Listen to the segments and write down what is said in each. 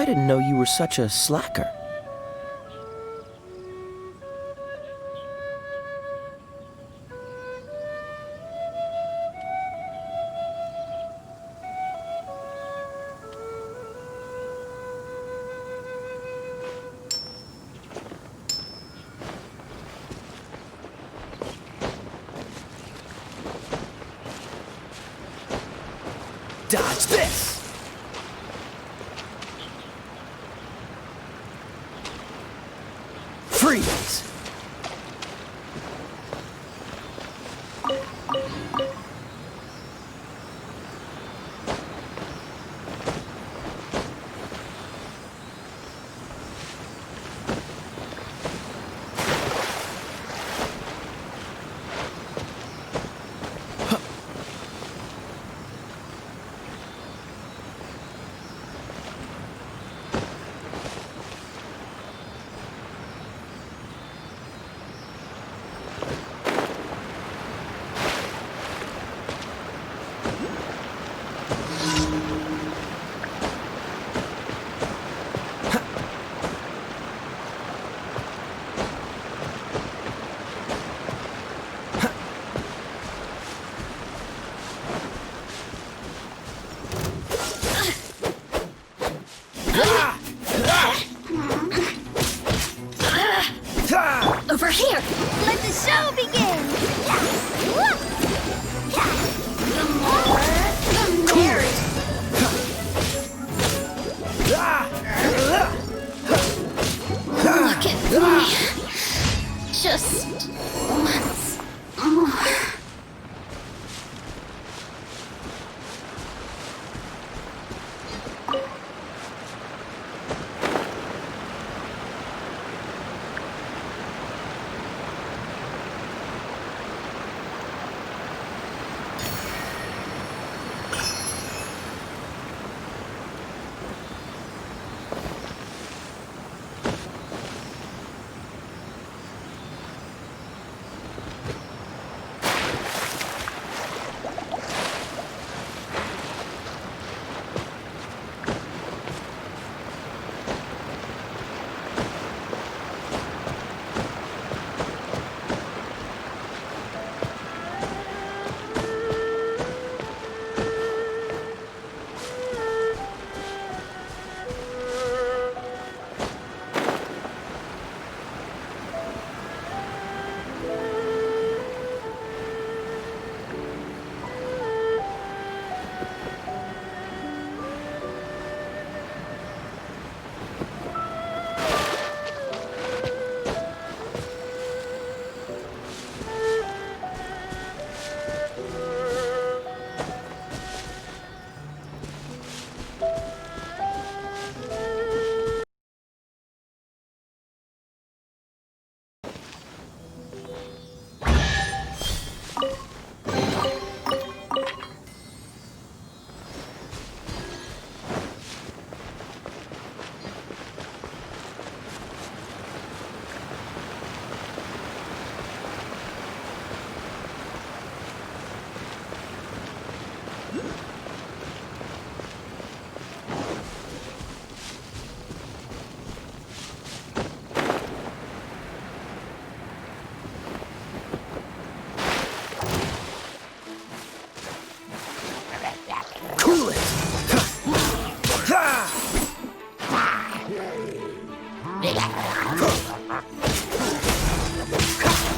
I didn't know you were such a slacker. Dodge this! Freeze! Over here! Let the show begin! Look at me! Just once more.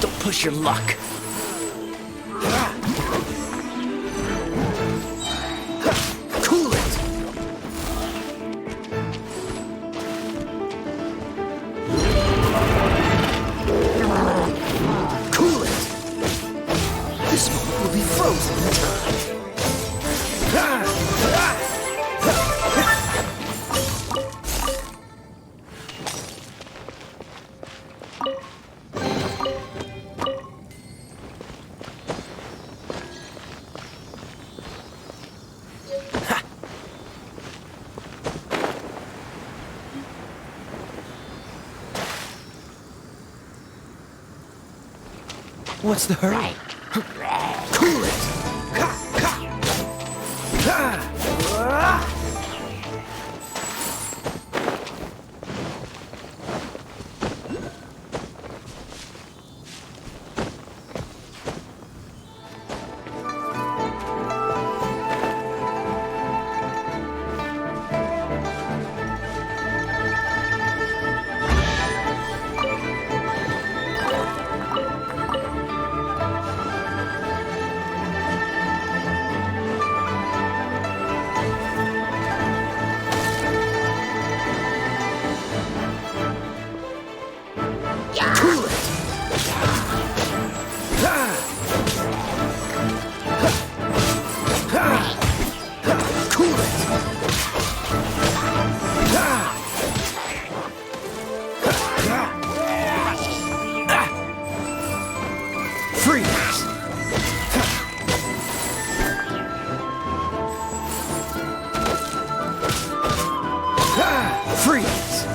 Don't push your luck. Cool it. Cool it. This moment will be frozen in time. What's the hurry? Cool it! Freeze!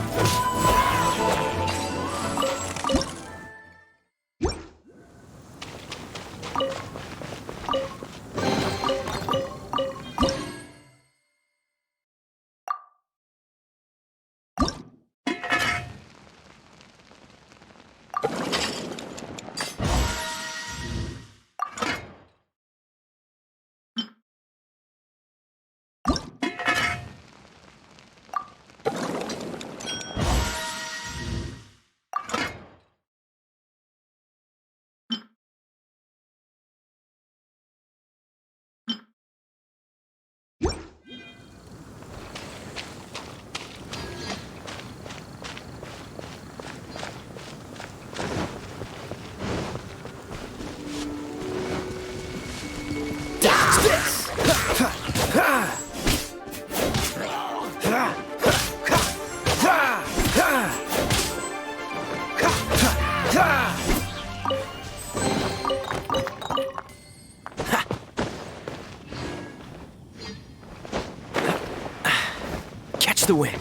Catch the wind.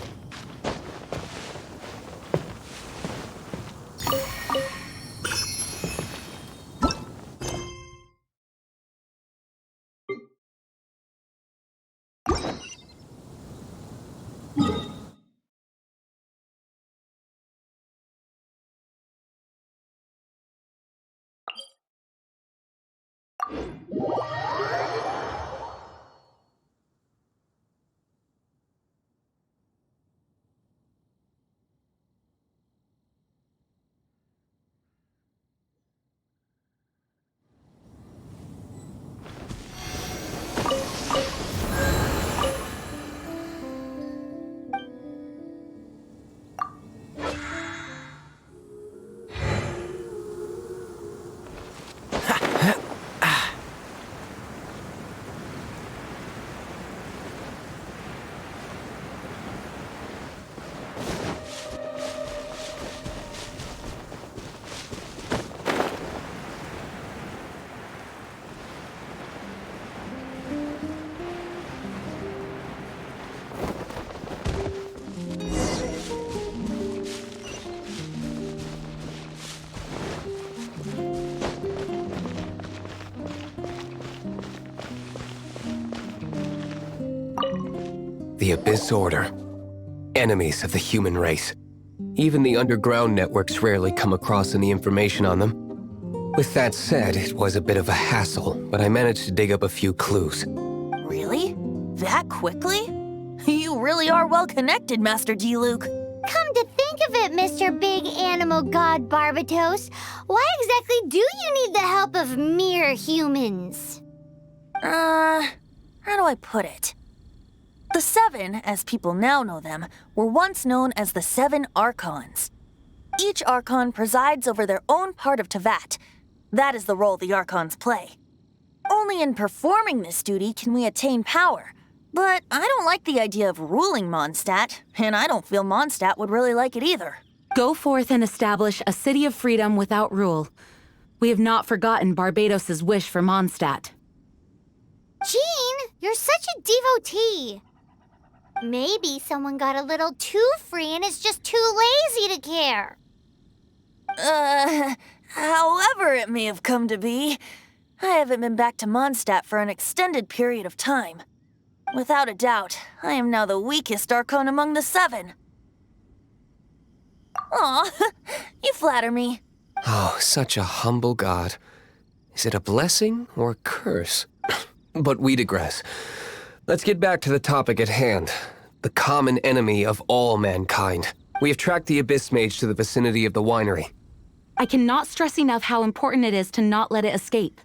The Abyss Order. Enemies of the human race. Even the underground networks rarely come across any information on them. With that said, it was a bit of a hassle, but I managed to dig up a few clues. Really? That quickly? You really are well connected, Master D. Luke. Come to think of it, Mr. Big Animal God Barbatos, why exactly do you need the help of mere humans? How do I put it? The Seven, as people now know them, were once known as the Seven Archons. Each Archon presides over their own part of Teyvat. That is the role the Archons play. Only in performing this duty can we attain power. But I don't like the idea of ruling Mondstadt, and I don't feel Mondstadt would really like it either. Go forth and establish a city of freedom without rule. We have not forgotten Barbados' wish for Mondstadt. Jean, you're such a devotee. Maybe someone got a little too free and is just too lazy to care. However it may have come to be, I haven't been back to Mondstadt for an extended period of time. Without a doubt, I am now the weakest Archon among the Seven. Aw, you flatter me. Oh, such a humble god. Is it a blessing or a curse? But we digress. Let's get back to the topic at hand. The common enemy of all mankind. We have tracked the Abyss Mage to the vicinity of the winery. I cannot stress enough how important it is to not let it escape.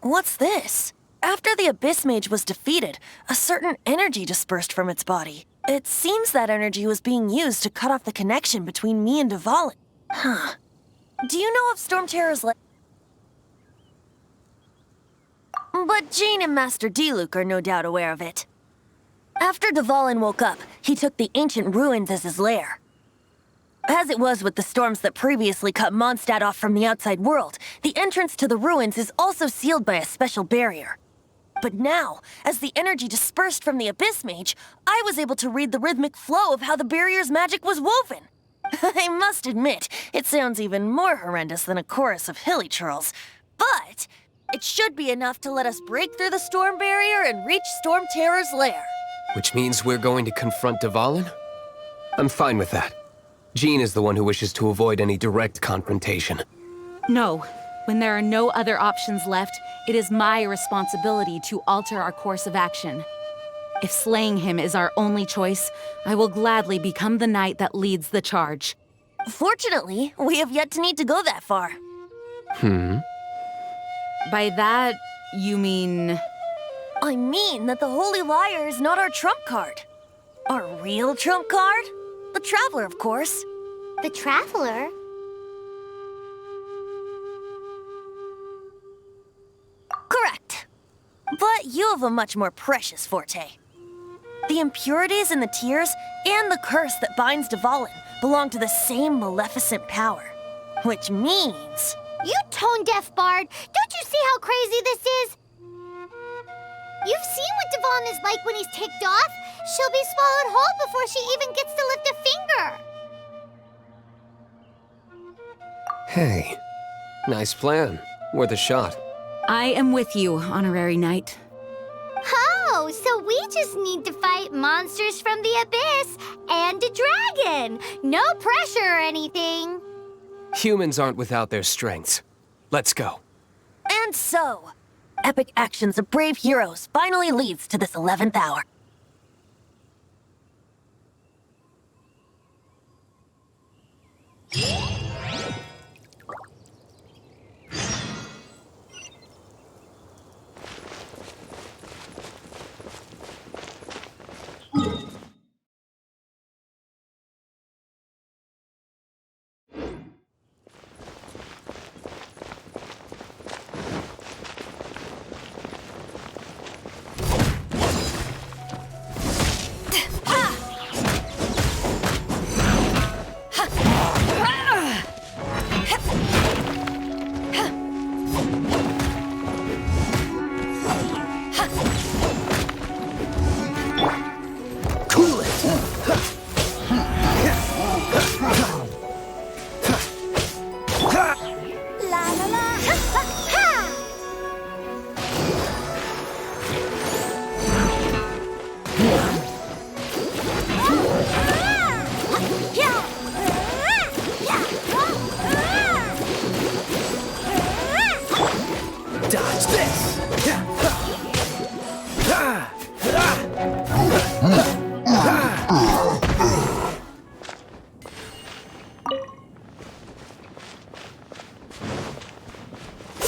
What's this? After the Abyss Mage was defeated, a certain energy dispersed from its body. It seems that energy was being used to cut off the connection between me and Dvalin. Huh. Do you know of Storm Terror's But Jean and Master Diluc are no doubt aware of it. After Dvalin woke up, he took the ancient ruins as his lair. As it was with the storms that previously cut Mondstadt off from the outside world, the entrance to the ruins is also sealed by a special barrier. But now, as the energy dispersed from the Abyss Mage, I was able to read the rhythmic flow of how the barrier's magic was woven. I must admit, it sounds even more horrendous than a chorus of hilly churls. But it should be enough to let us break through the storm barrier and reach Storm Terror's lair. Which means we're going to confront Dvalin? I'm fine with that. Jean is the one who wishes to avoid any direct confrontation. No. When there are no other options left, it is my responsibility to alter our course of action. If slaying him is our only choice, I will gladly become the knight that leads the charge. Fortunately, we have yet to need to go that far. By that, you mean... I mean that the Holy Liar is not our trump card. Our real trump card? The Traveler, of course. The Traveler? Correct. But you have a much more precious forte. The impurities in the tears and the curse that binds Dvalin belong to the same maleficent power. Which means... You tone-deaf bard! Don't you see how crazy this is? You've seen what Dvalin is like when he's ticked off. She'll be swallowed whole before she even gets to lift a finger. Hey, nice plan. Worth a shot. I am with you, Honorary Knight. Oh, so we just need to fight monsters from the abyss and a dragon. No pressure or anything. Humans aren't without their strengths. Let's go. And so, epic actions of brave heroes finally leads to this 11th hour.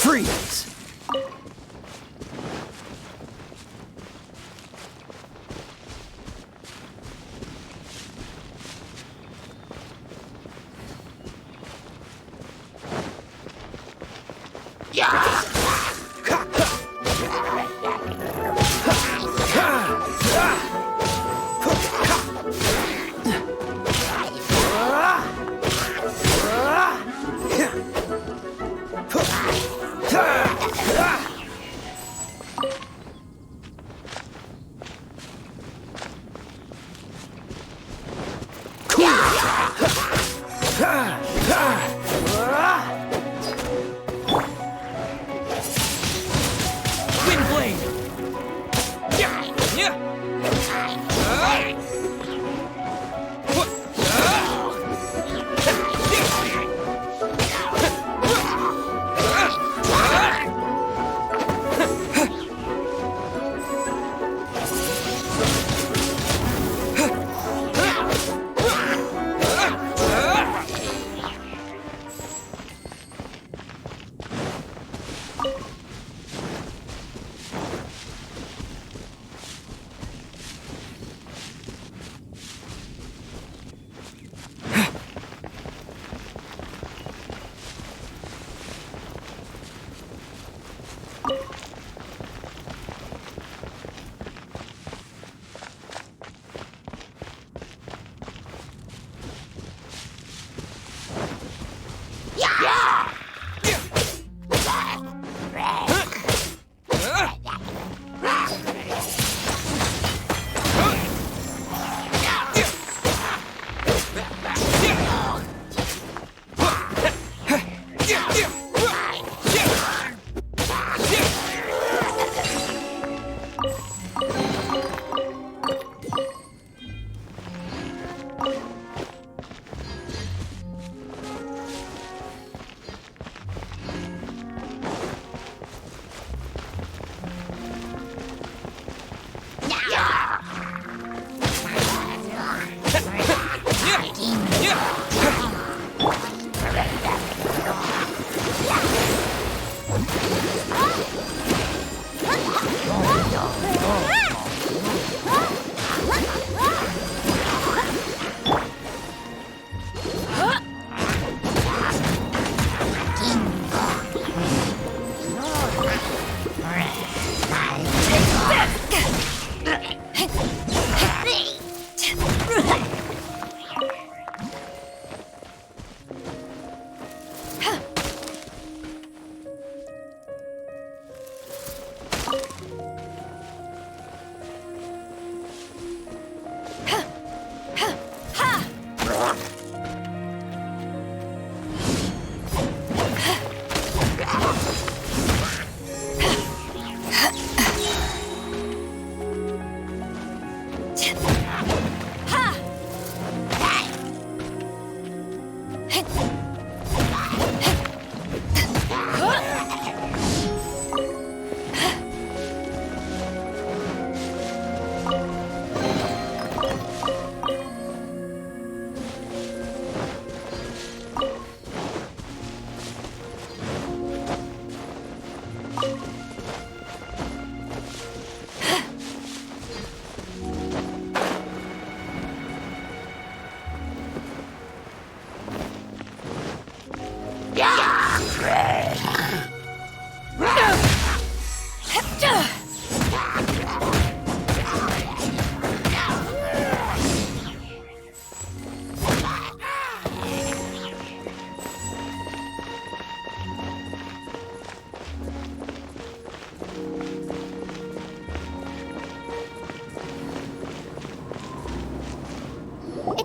Freeze!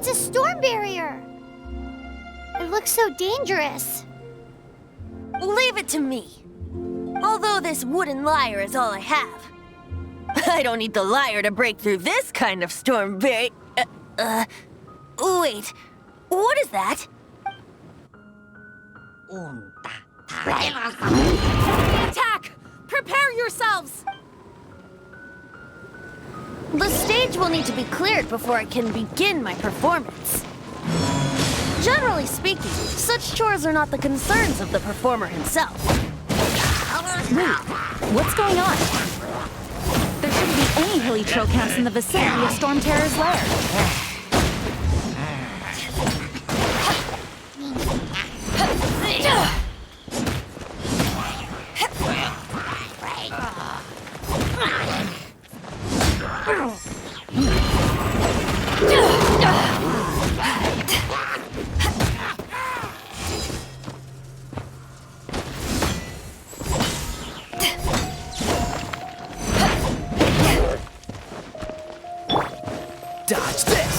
It's a storm barrier. It looks so dangerous. Leave it to me. Although this wooden lyre is all I have. I don't need the lyre to break through this kind of storm wait, what is that? Attack! Prepare yourselves! The stage will need to be cleared before I can begin my performance. Generally speaking, such chores are not the concerns of the performer himself. Wait, what's going on? There shouldn't be any Hilly-Tro camps in the vicinity of Storm Terror's lair. Dodge this!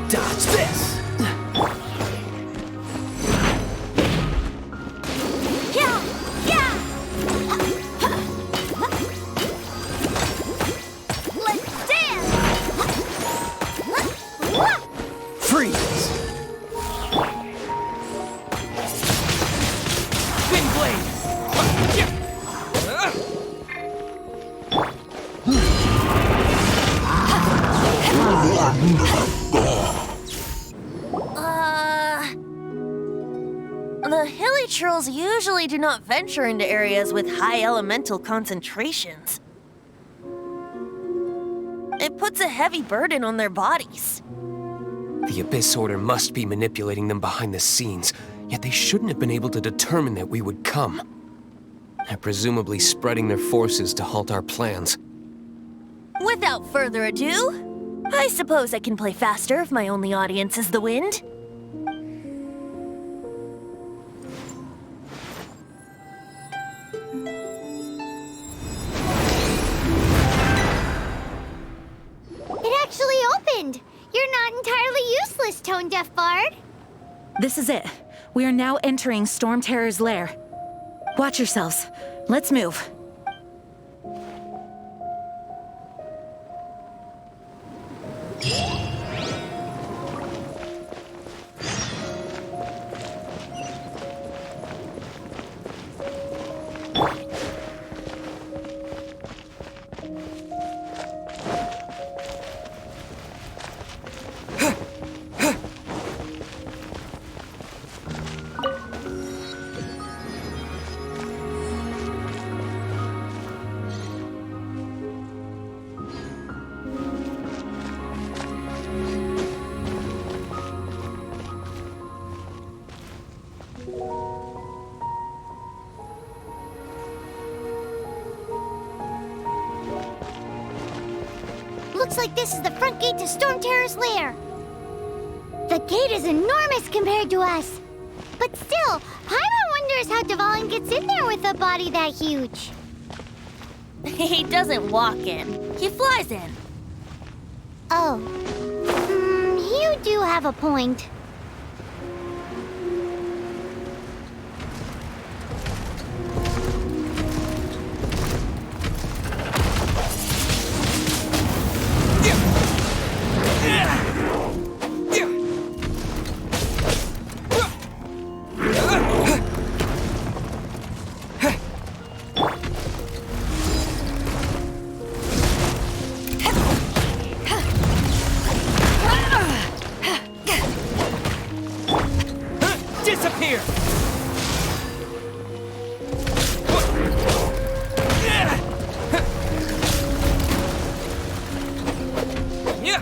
Dodge this! Let's dance! Freeze! Spin blade! The Hilly-Trolls usually do not venture into areas with high elemental concentrations. It puts a heavy burden on their bodies. The Abyss Order must be manipulating them behind the scenes, yet they shouldn't have been able to determine that we would come. They're presumably spreading their forces to halt our plans. Without further ado, I suppose I can play faster if my only audience is the wind. It actually opened! You're not entirely useless, Tone-Deaf Bard. This is it. We are now entering Storm Terror's lair. Watch yourselves. Let's move. Looks like this is the front gate to Storm Terror's lair. The gate is enormous compared to us. But still, Pyro wonders how Dvalin gets in there with a body that huge. He doesn't walk in. He flies in. Oh. You do have a point. Disappear! Yeah!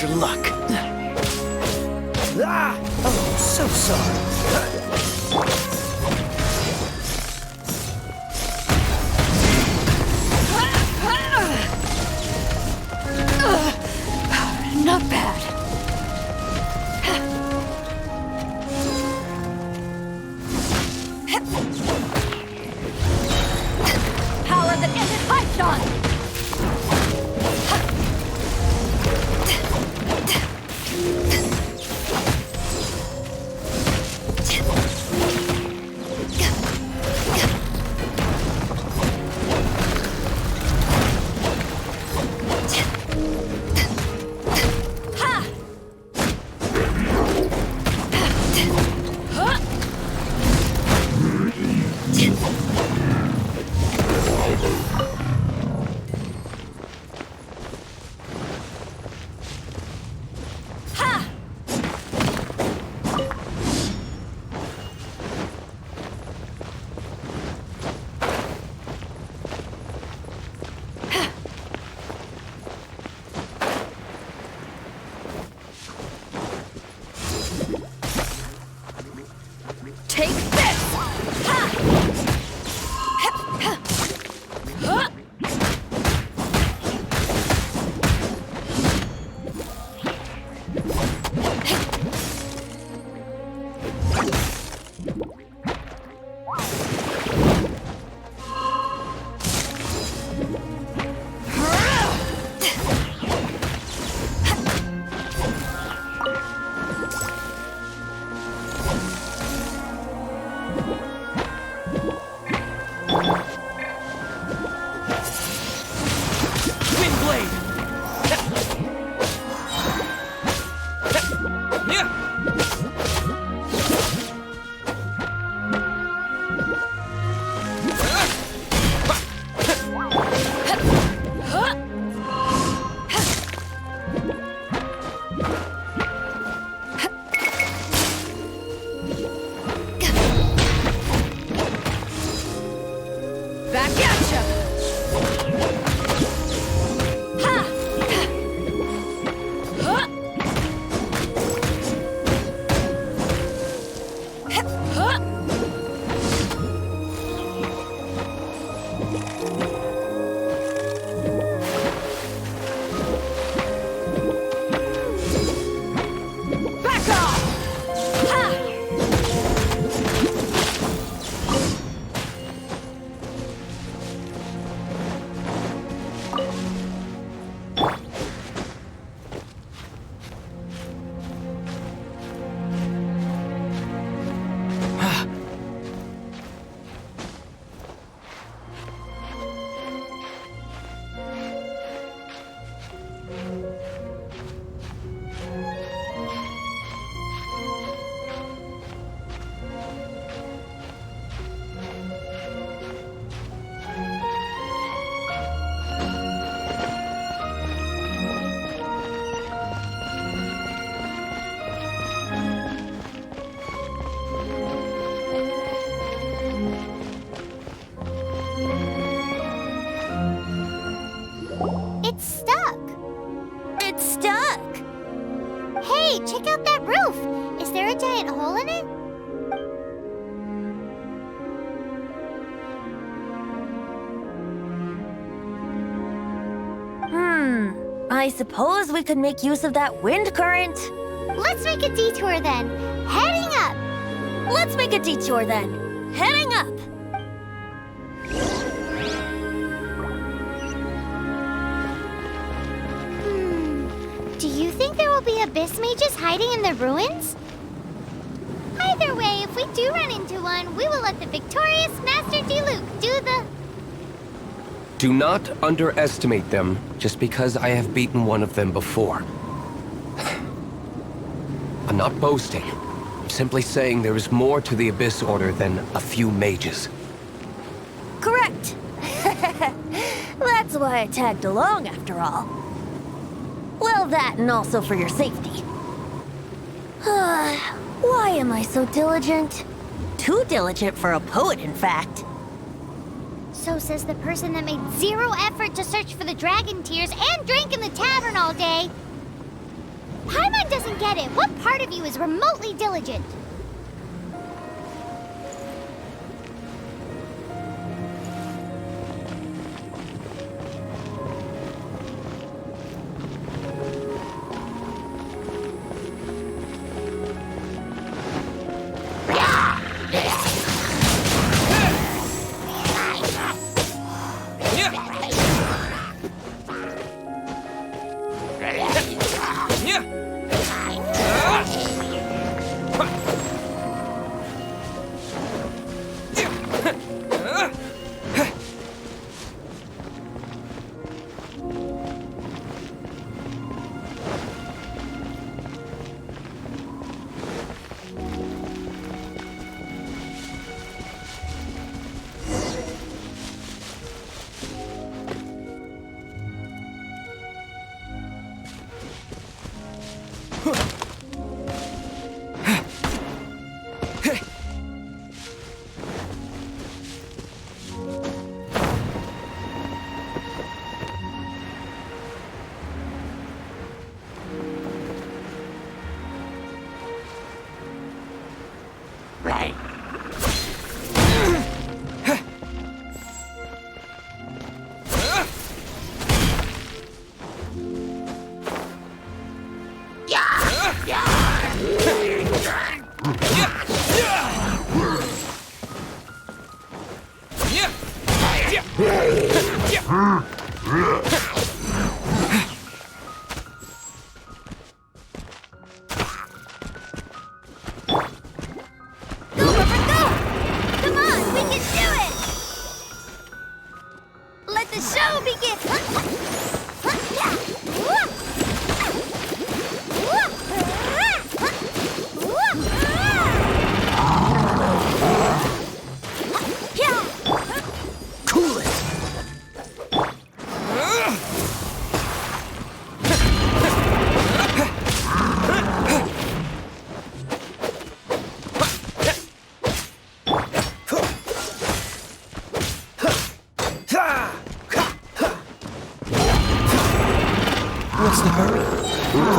your luck. Ah! Oh, so sorry. Not bad. Power that ended Python! Take this! Check out that roof! Is there a giant hole in it? I suppose we could make use of that wind current. Let's make a detour then. Heading up! Let's make a detour then. Heading up! Do you think there will be abyss mages hiding in the ruins? Either way, if we do run into one, we will let the victorious Master Diluc do the... Do not underestimate them just because I have beaten one of them before. I'm not boasting. I'm simply saying there is more to the Abyss Order than a few mages. Correct. That's why I tagged along after all. Well, that and also for your safety. Why am I so diligent? Too diligent for a poet, in fact. So says the person that made zero effort to search for the dragon tears and drank in the tavern all day. Paimon doesn't get it. What part of you is remotely diligent? What's the hurry? Cool it!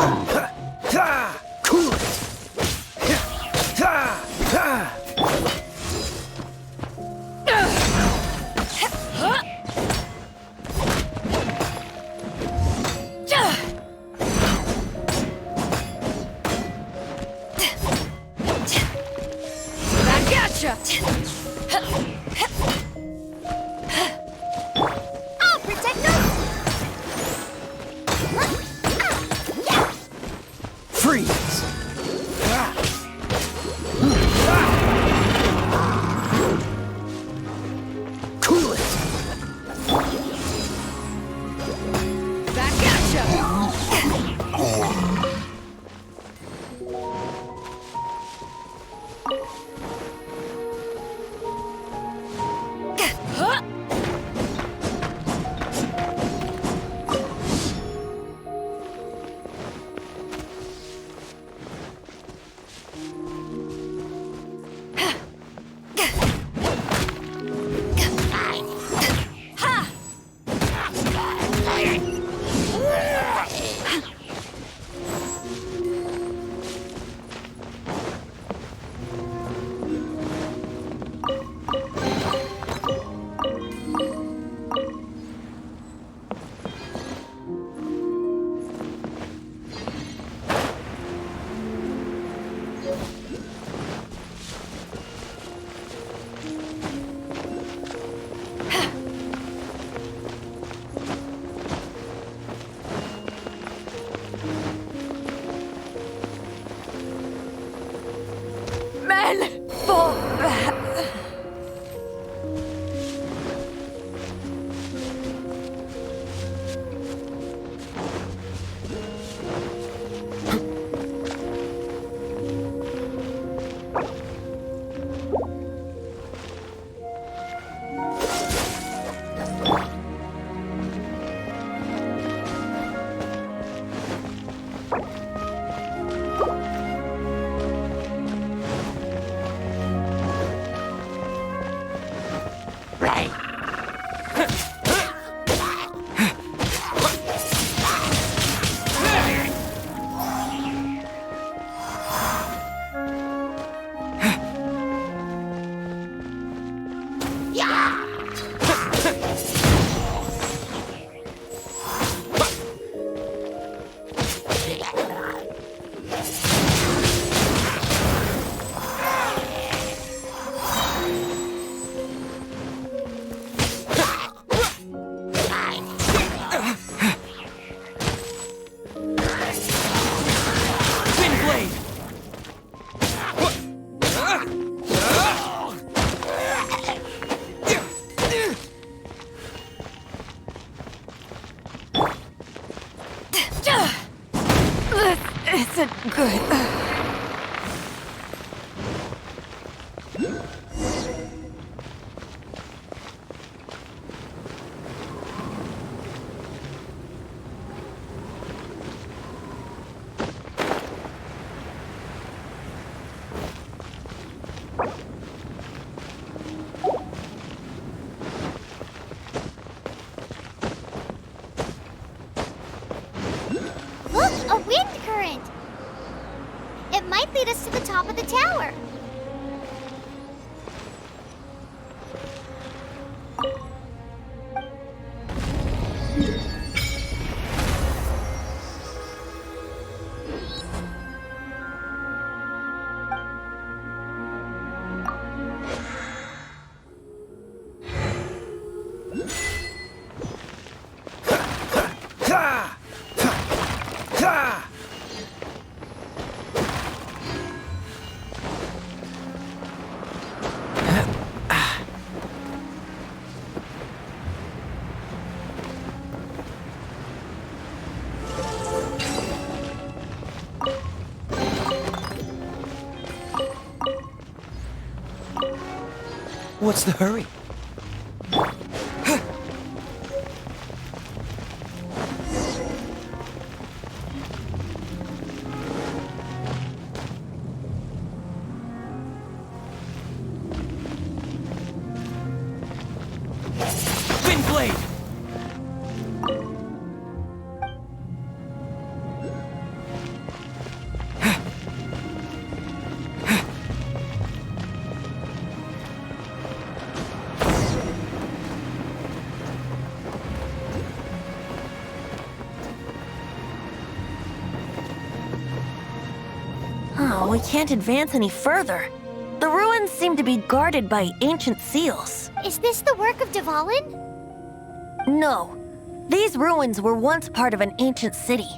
I gotcha! I'll protect them! Freeze! Cool it! I gotcha! Men for that. Isn't good. Look, a wind current! It might lead us to the top of the tower. What's the hurry? Wind blade! Oh, we can't advance any further. The ruins seem to be guarded by ancient seals. Is this the work of Dvalin? No. These ruins were once part of an ancient city.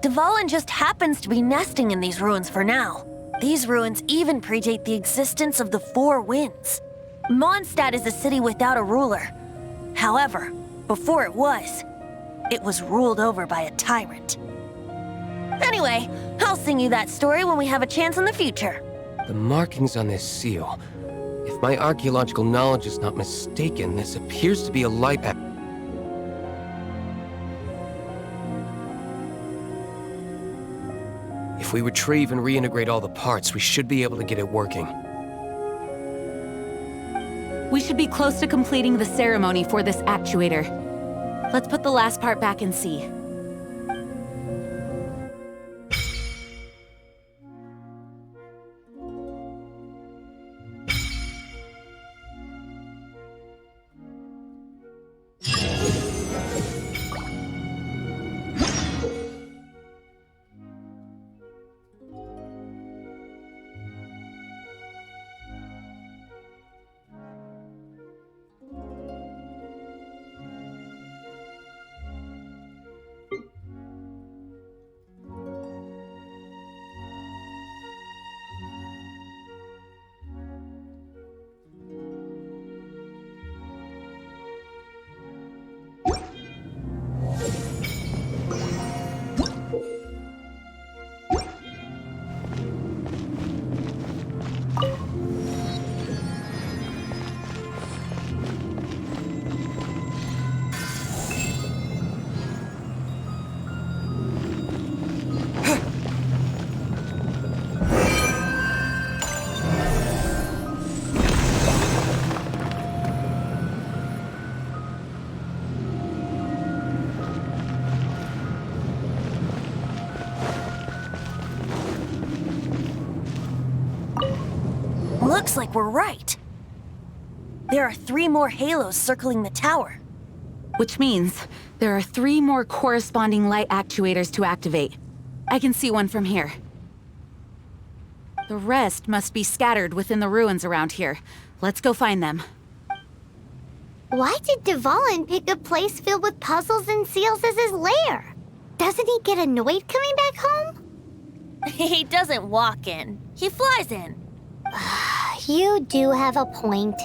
Dvalin just happens to be nesting in these ruins for now. These ruins even predate the existence of the Four Winds. Mondstadt is a city without a ruler. However, before it was ruled over by a tyrant. Anyway, I'll sing you that story when we have a chance in the future. The markings on this seal. If my archaeological knowledge is not mistaken, this appears to be a light path. If we retrieve and reintegrate all the parts, we should be able to get it working. We should be close to completing the ceremony for this actuator. Let's put the last part back and see. Looks like we're right. There are 3 more halos circling the tower. Which means there are 3 more corresponding light actuators to activate. I can see one from here. The rest must be scattered within the ruins around here. Let's go find them. Why did Dvalin pick a place filled with puzzles and seals as his lair? Doesn't he get annoyed coming back home? He doesn't walk in. He flies in. You do have a point.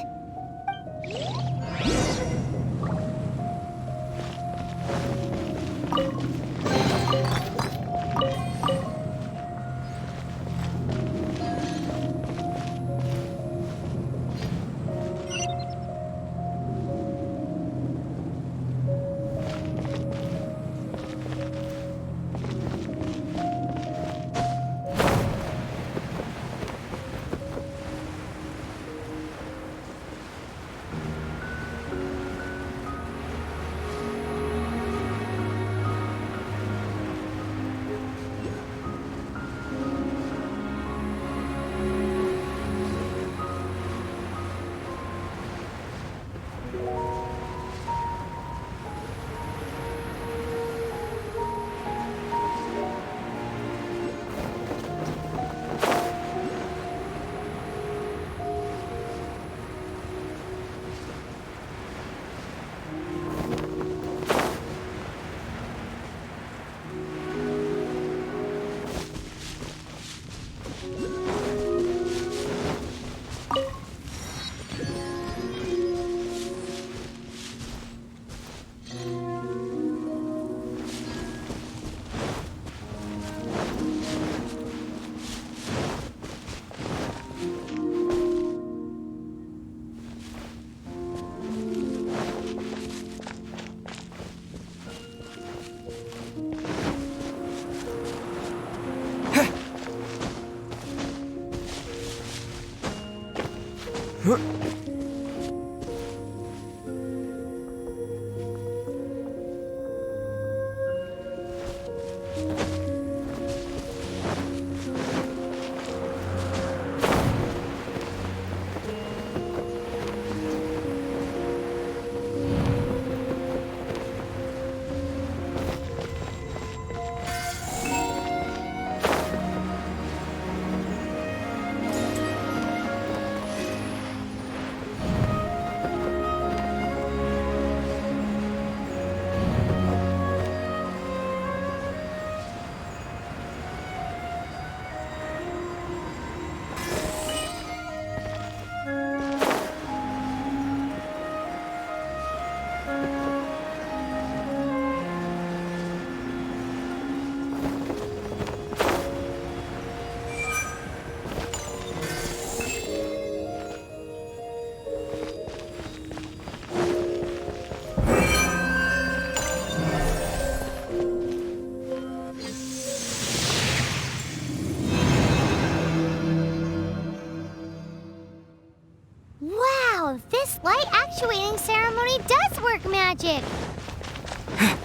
This light actuating ceremony does work magic.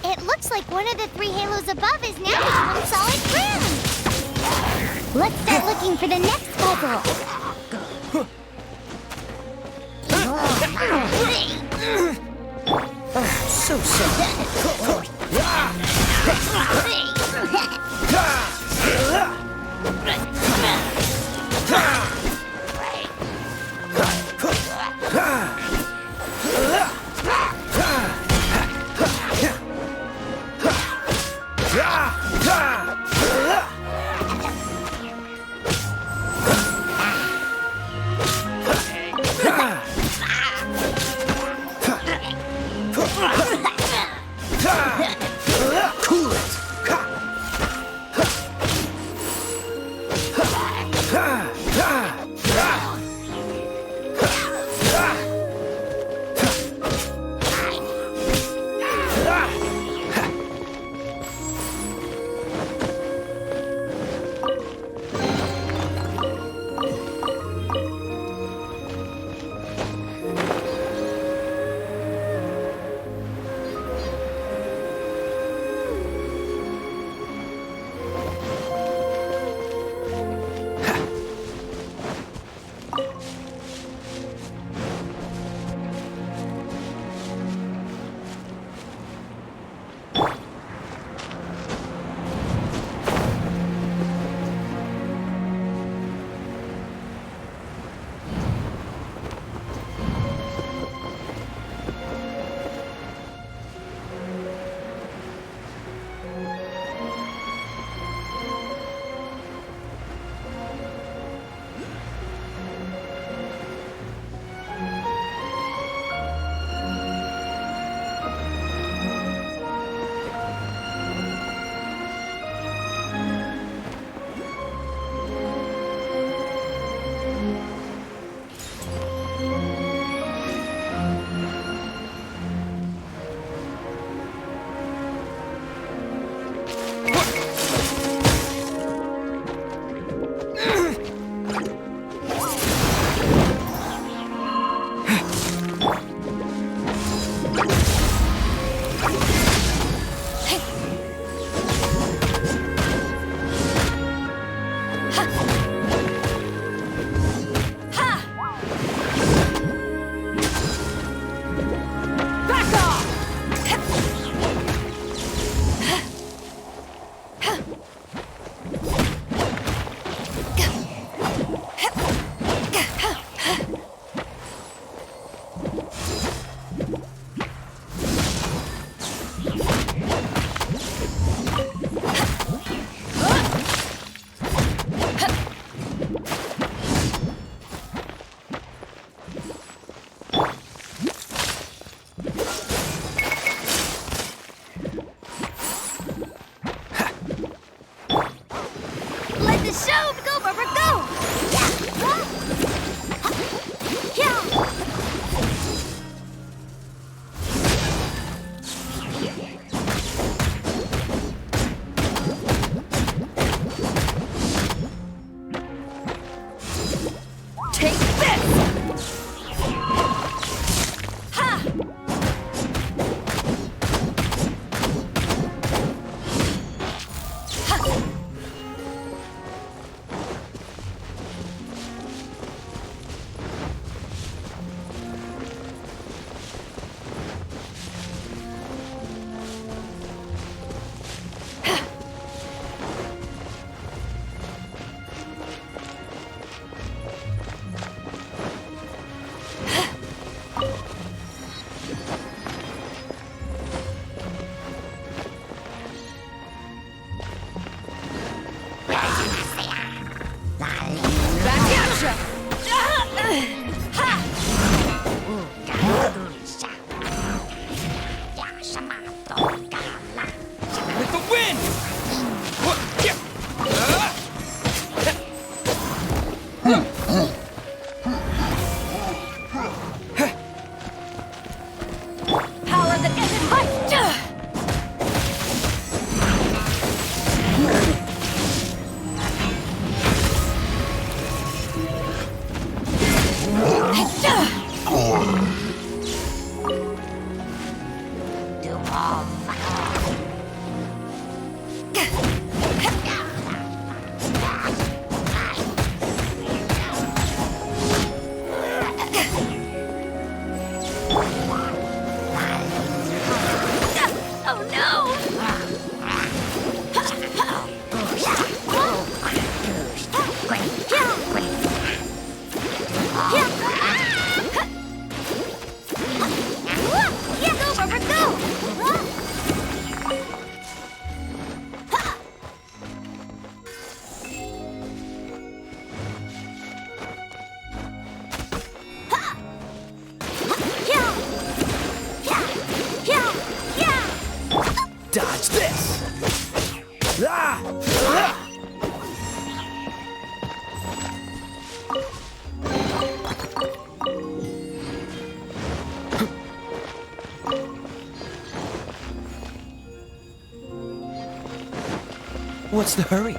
It looks like one of the 3 halos above is now becoming solid ground. Let's start looking for the next puzzle. So Let the show go, Barbara, go! Take this! With the wind! Power that isn't hot! Oh no! Go, Barbara, go! Dodge this! Ah! Ah! What's the hurry?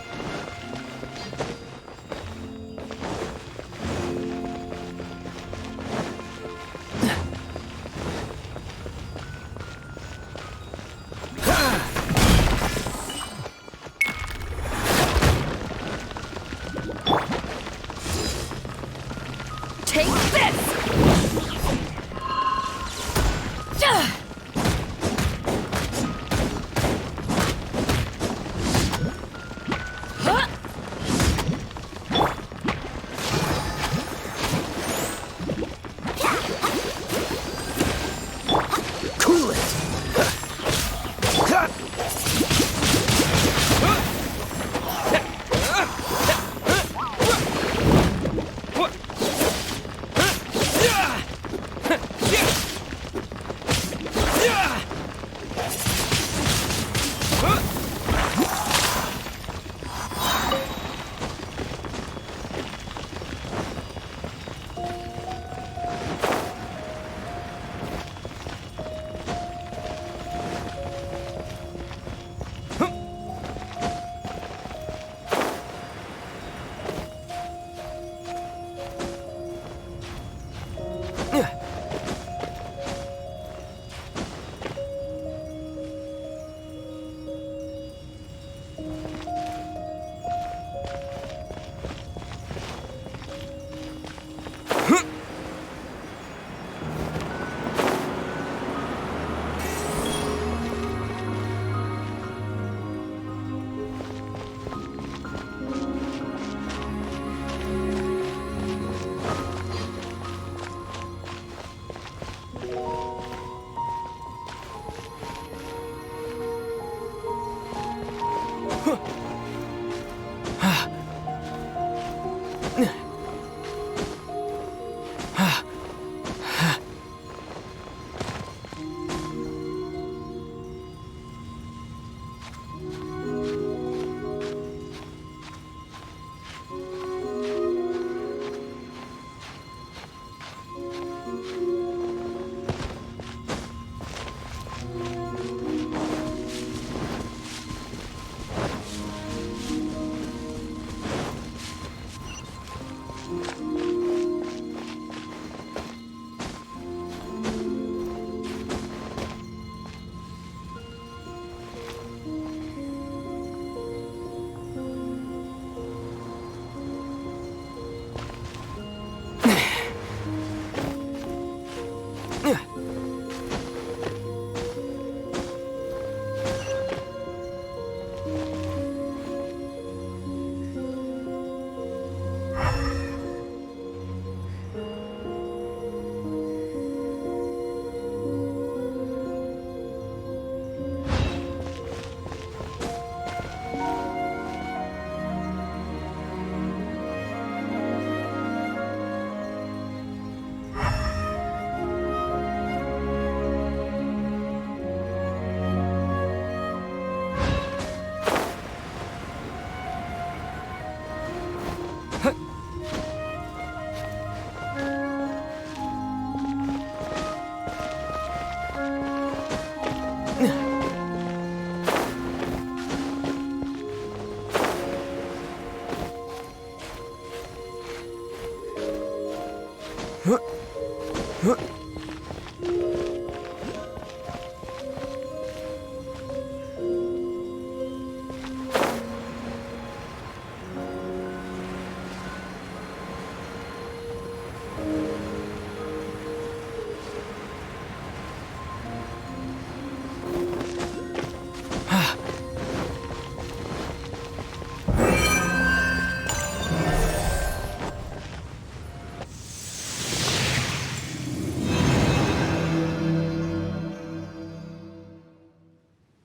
Take this! Cool it!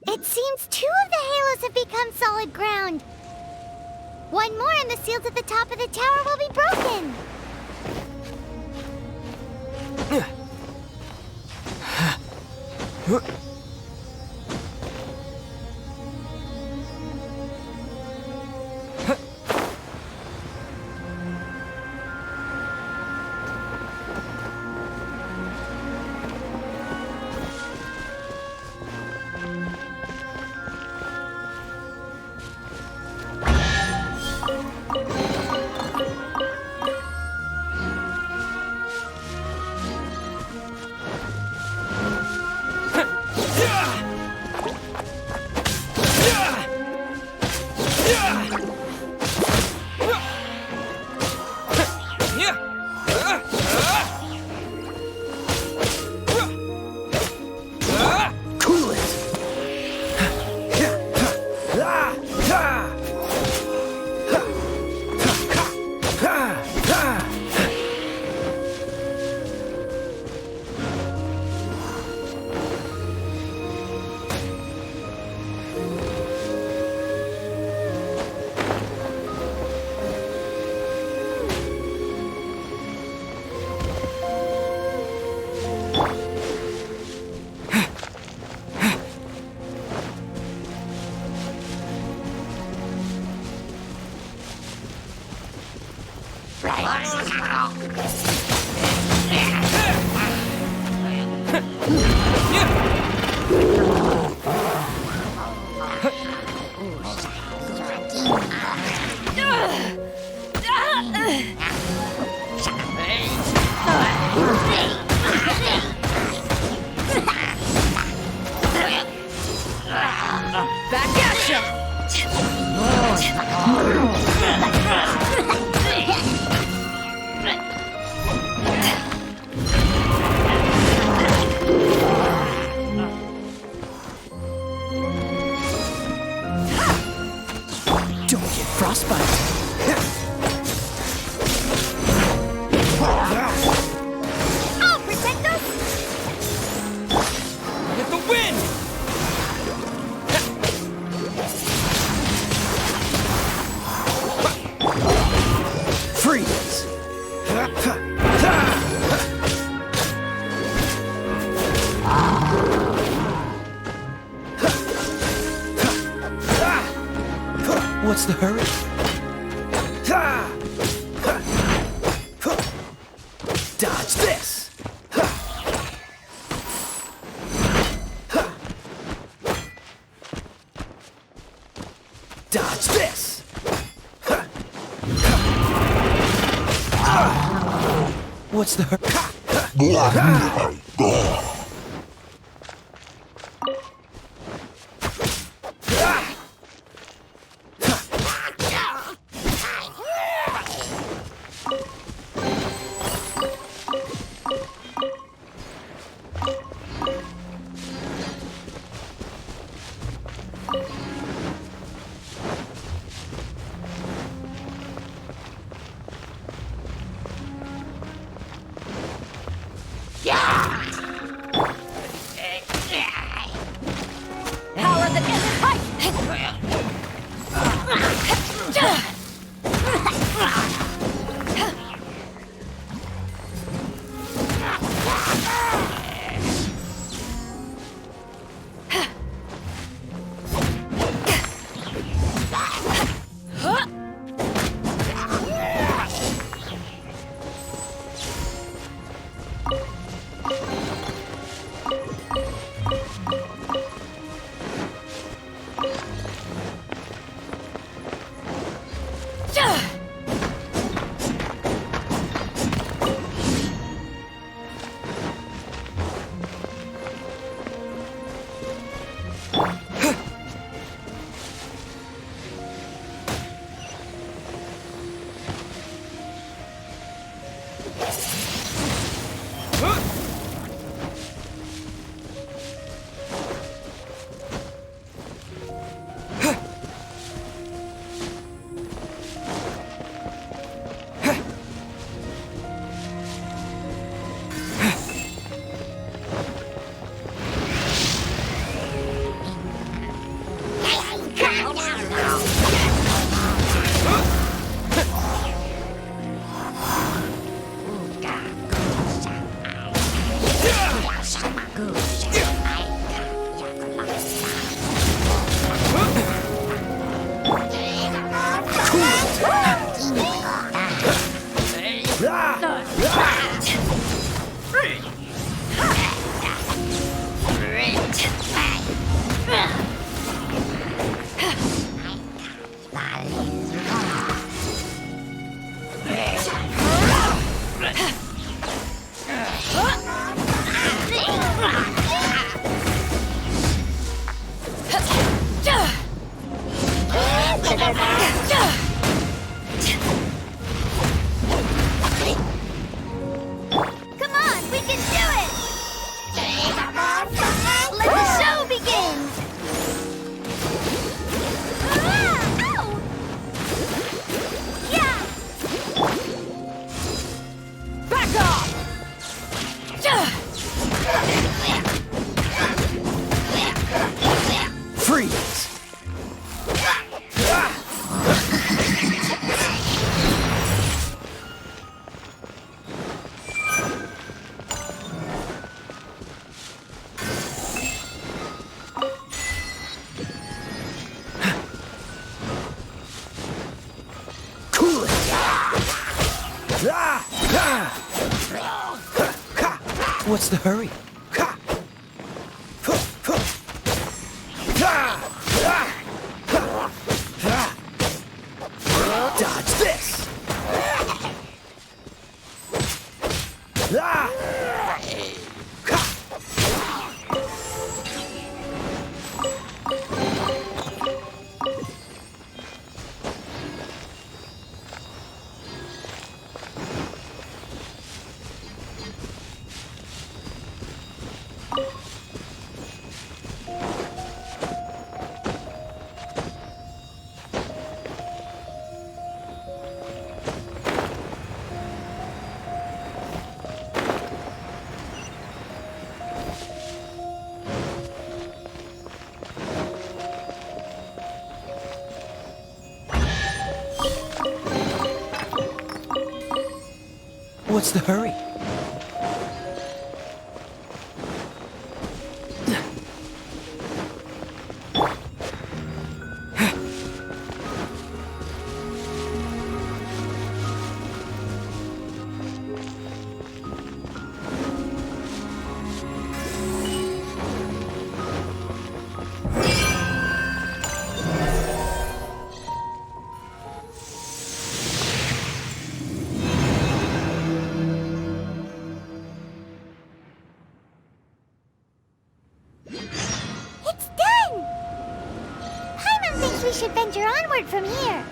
It seems 2 of the halos have become solid ground. One more and the seals at the top of the tower will be broken. What's the hurry? Dodge this! Dodge this! What's the hurry? What's the hurry? Dodge this! What's the hurry? It's done! Paimon thinks we should venture onward from here.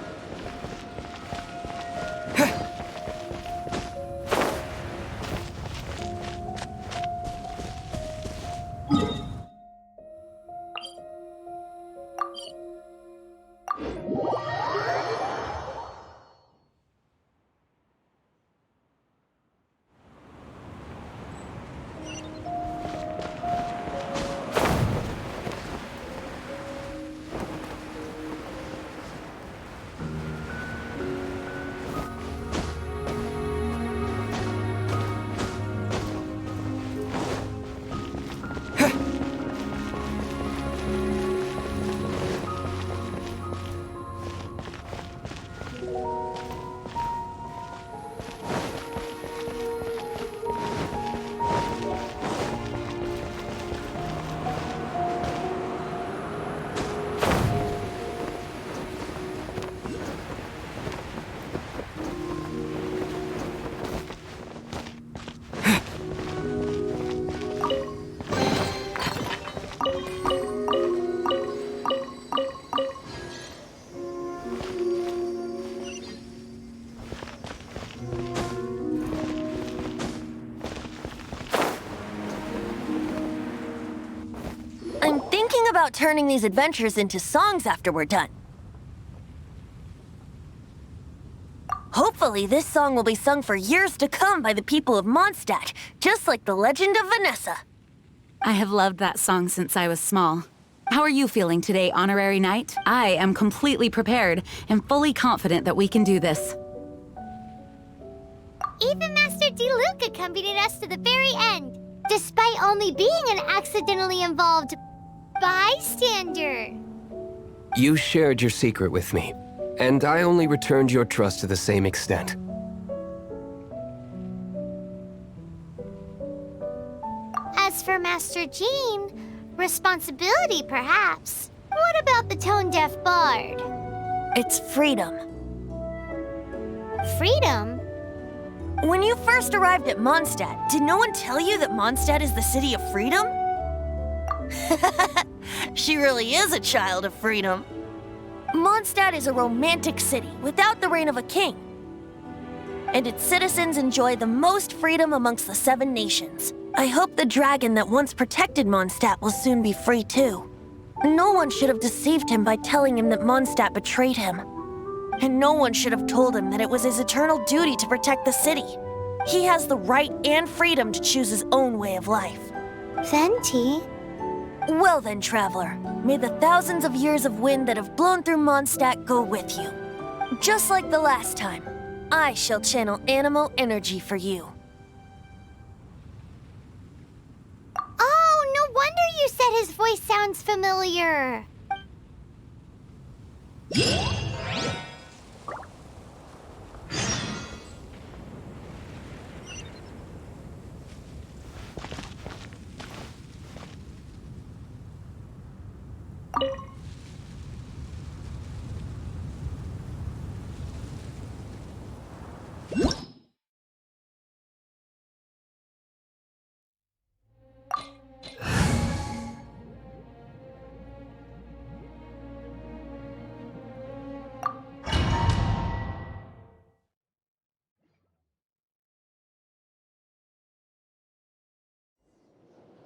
I'm thinking about turning these adventures into songs after we're done. Hopefully, this song will be sung for years to come by the people of Mondstadt, just like the legend of Vanessa. I have loved that song since I was small. How are you feeling today, Honorary Knight? I am completely prepared and fully confident that we can do this. Even Master Luke accompanied us to the very end, despite only being an accidentally involved bystander. You shared your secret with me, and I only returned your trust to the same extent. As for Master Jean, responsibility perhaps. What about the tone-deaf bard? It's freedom. Freedom? When you first arrived at Mondstadt, did no one tell you that Mondstadt is the city of freedom? She really is a child of freedom. Mondstadt is a romantic city without the reign of a king. And its citizens enjoy the most freedom amongst the 7 nations. I hope the dragon that once protected Mondstadt will soon be free too. No one should have deceived him by telling him that Mondstadt betrayed him. And no one should have told him that it was his eternal duty to protect the city. He has the right and freedom to choose his own way of life. Venti? Well then, traveler, may the thousands of years of wind that have blown through Mondstadt go with you. Just like the last time, I shall channel Anemo energy for you. Oh, no wonder you said his voice sounds familiar.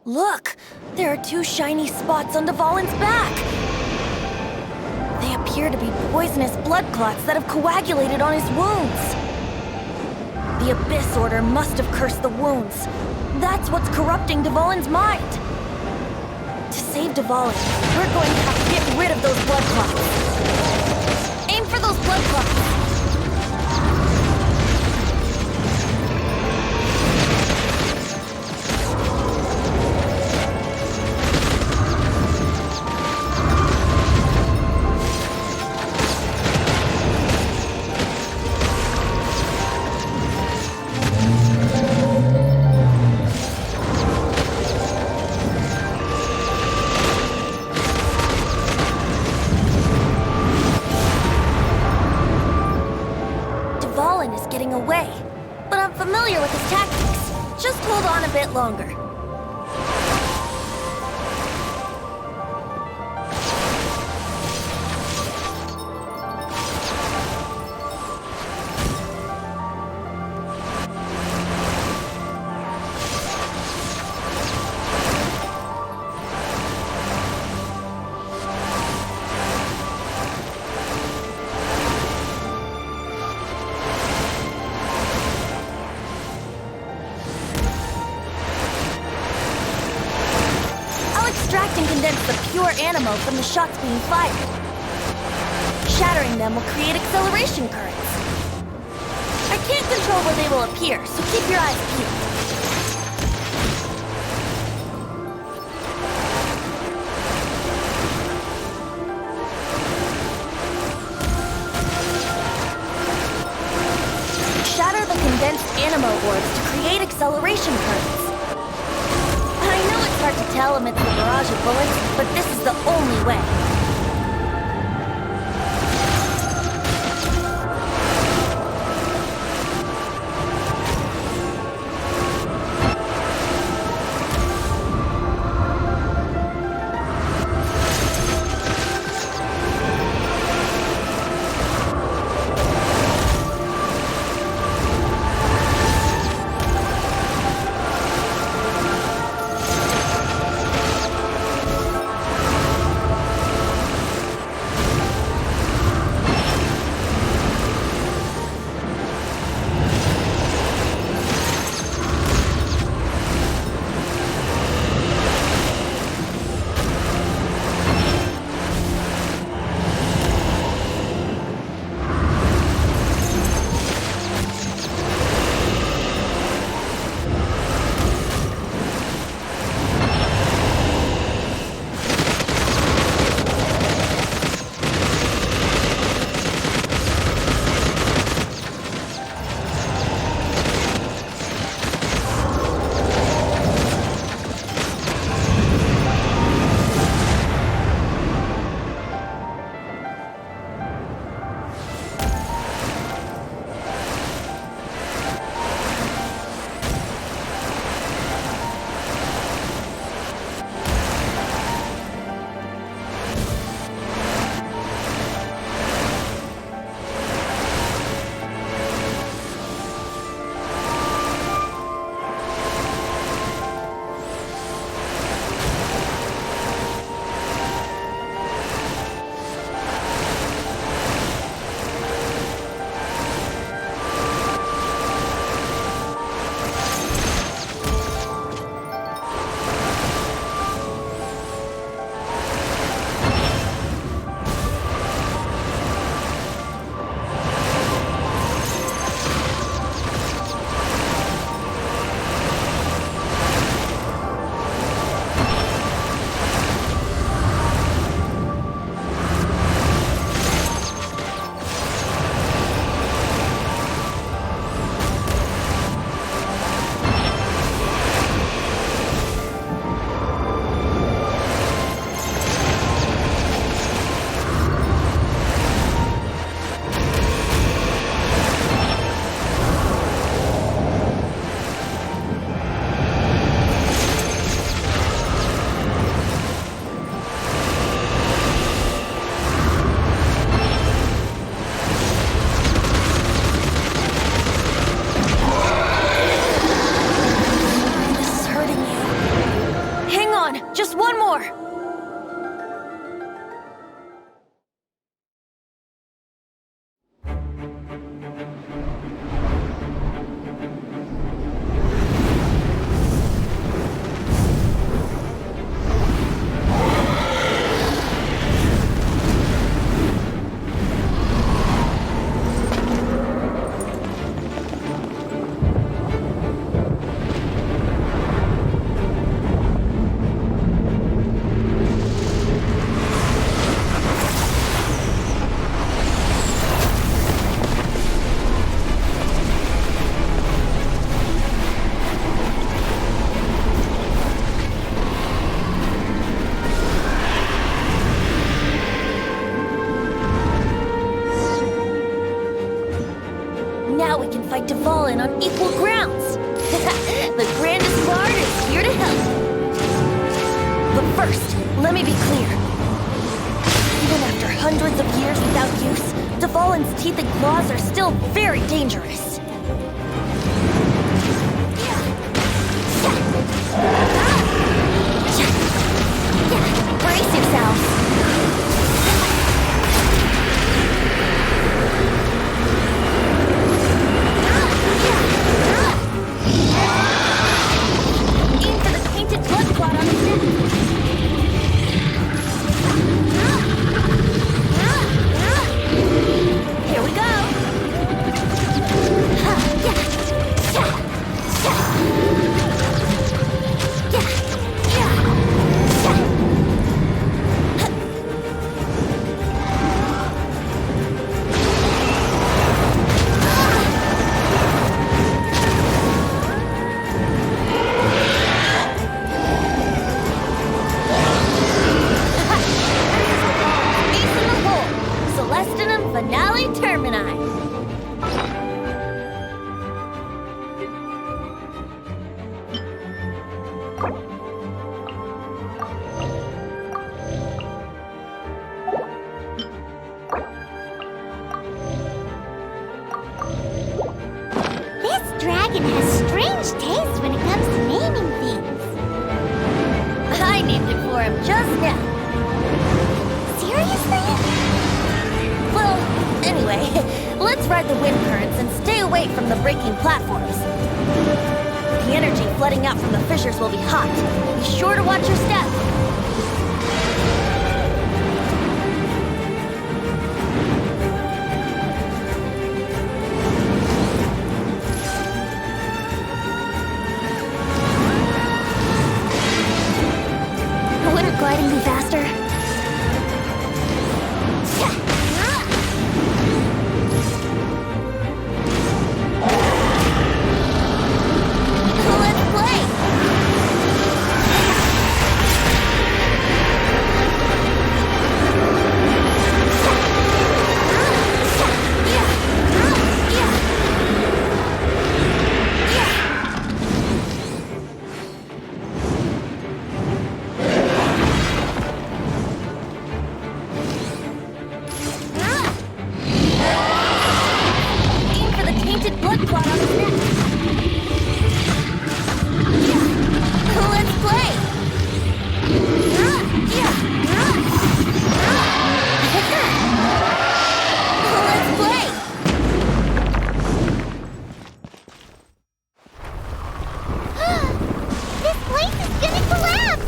Look! There are 2 shiny spots on Dvalin's back! They appear to be poisonous blood clots that have coagulated on his wounds. The Abyss Order must have cursed the wounds. That's what's corrupting Dvalin's mind. To save Dvalin, we're going to have to get rid of those blood clots. Aim for those blood clots. Away, but I'm familiar with his tactics. Just hold on a bit longer. The pure Anemo from the shots being fired. Shattering them will create acceleration currents. I can't control where they will appear, so keep your eyes peeled. Shatter the condensed Anemo orbs to create acceleration currents. I know it's hard to tell amidst the barrage of bullets, but this is the only way. on, just one more. Now we can fight Dvalin on equal grounds. The grandest guard is here to help. But first, let me be clear. Even after hundreds of years without use, Dvalin's teeth and claws are still very dangerous. Brace yourselves. Aim for the painted blood clot on his neck. Here we go. Finale Termini. This dragon has strange taste when it comes to naming things. I named it for him just now. Seriously? Well, anyway, let's ride the wind currents and stay away from the breaking platforms. The energy flooding out from the fissures will be hot. Be sure to watch your step. Wouldn't gliding be faster? Let's play! Aim for the tainted blood clot on his neck. Let's play! Let's play! This place is gonna collapse!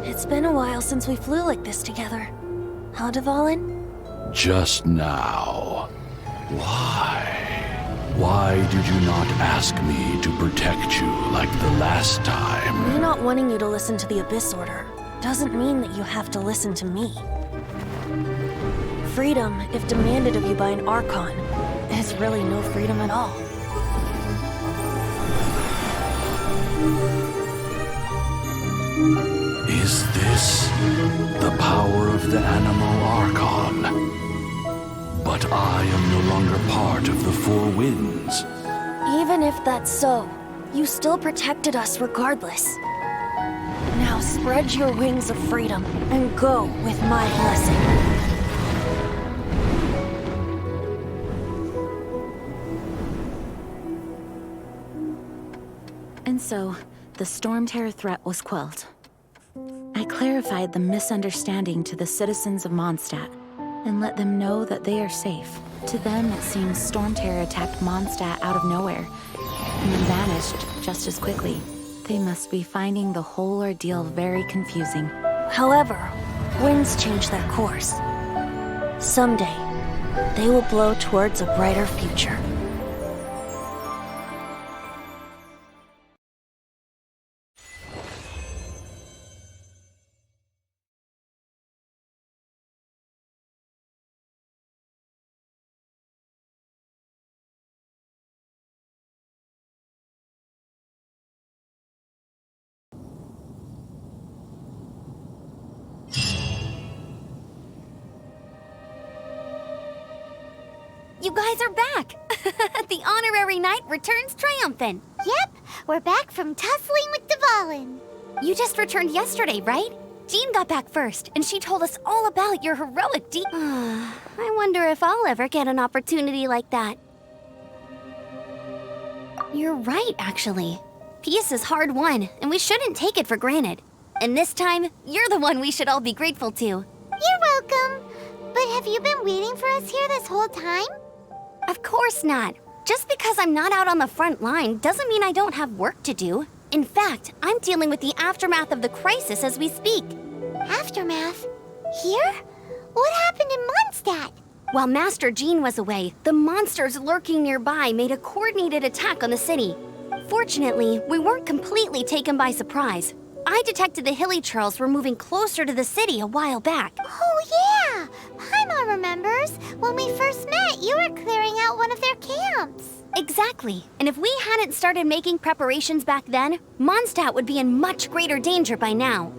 It's been a while since we flew like this together. Huh, Dvalin? Just now. Why? Why did you not ask me to protect you like the last time? Me not wanting you to listen to the Abyss Order doesn't mean that you have to listen to me. Freedom, if demanded of you by an Archon, is really no freedom at all. Is this the power of the Anemo Archon? I am no longer part of the Four Winds. Even if that's so, you still protected us regardless. Now spread your wings of freedom and go with my blessing. And so, the Storm Terror threat was quelled. I clarified the misunderstanding to the citizens of Mondstadt and let them know that they are safe. To them, it seems Storm Terror attacked Mondstadt out of nowhere and then vanished just as quickly. They must be finding the whole ordeal very confusing. However, winds change their course. Someday, they will blow towards a brighter future. You guys are back! The honorary knight returns triumphant. Yep, we're back from tussling with Dvalin. You just returned yesterday, right? Jean got back first, and she told us all about your heroic deed. I wonder if I'll ever get an opportunity like that. You're right, actually. Peace is hard won, and we shouldn't take it for granted. And this time, you're the one we should all be grateful to. You're welcome. But have you been waiting for us here this whole time? Of course not. Just because I'm not out on the front line doesn't mean I don't have work to do. In fact, I'm dealing with the aftermath of the crisis as we speak. Aftermath? Here? What happened in Mondstadt? While Master Jean was away, the monsters lurking nearby made a coordinated attack on the city. Fortunately, we weren't completely taken by surprise. I detected the Hilly Churls were moving closer to the city a while back. Oh yeah! Paimon remembers. When we first met, you were clearing out one of their camps. Exactly. And if we hadn't started making preparations back then, Mondstadt would be in much greater danger by now.